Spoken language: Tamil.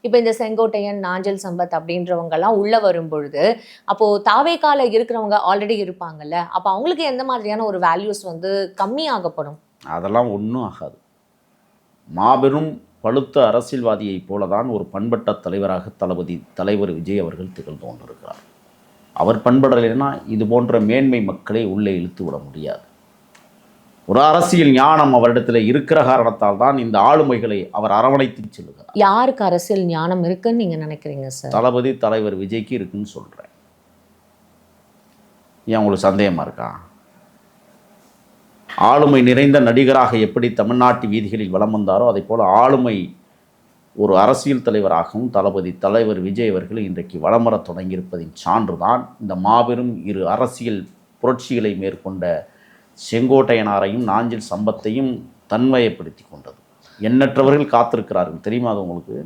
இப்போ இந்த செங்கோட்டையன், நாஞ்சில் சம்பத் அப்படின்றவங்கலாம் உள்ள வரும்பொழுது, அப்போ தாவேகால இருக்கிறவங்க ஆல்ரெடி இருப்பாங்கல்ல. அப்போ அவங்களுக்கு எந்த மாதிரியான ஒரு வேல்யூஸ் வந்து கம்மியாகப்படும்? அதெல்லாம் ஒன்றும் ஆகாது. மாபெரும் பழுத்த அரசியல்வாதியைப் போலதான் ஒரு பண்பட்ட தலைவராக தலைவர் விஜய் அவர்கள் திகழ்ந்து கொண்டிருக்கிறார். அவர் பண்படலைன்னா இது போன்ற மேன்மை மக்களை உள்ளே இழுத்து விட முடியாது. ஒரு அரசியல் ஞானம் அவரிடத்தில் இருக்கிற காரணத்தால் தான் இந்த ஆளுமைகளை அவர் அரவணைத்து செல்லுகிறார். யாருக்கு அரசியல் ஞானம் இருக்குன்னு நீங்க நினைக்கிறீங்க சார்? தலைவர் விஜய்க்கு இருக்குன்னு சொல்றேன். ஏன் உங்களுக்கு சந்தேகமா இருக்கா? ஆளுமை நிறைந்த நடிகராக எப்படி தமிழ்நாட்டு வீதிகளில் வலம் வந்தாரோ அதை போல ஆளுமை ஒரு அரசியல் தலைவராகவும் தலைவர் விஜய் அவர்கள் இன்றைக்கு வலம் வர தொடங்கியிருப்பதின் சான்றுதான் இந்த மாபெரும் இரு அரசியல் புரட்சிகளை மேற்கொண்ட செங்கோட்டையனாரையும் நாஞ்சில் சம்பத்தையும் தன்மையப்படுத்தி கொண்டது. எண்ணற்றவர்கள் காத்திருக்கிறார்கள் தெரியுமா அது உங்களுக்கு?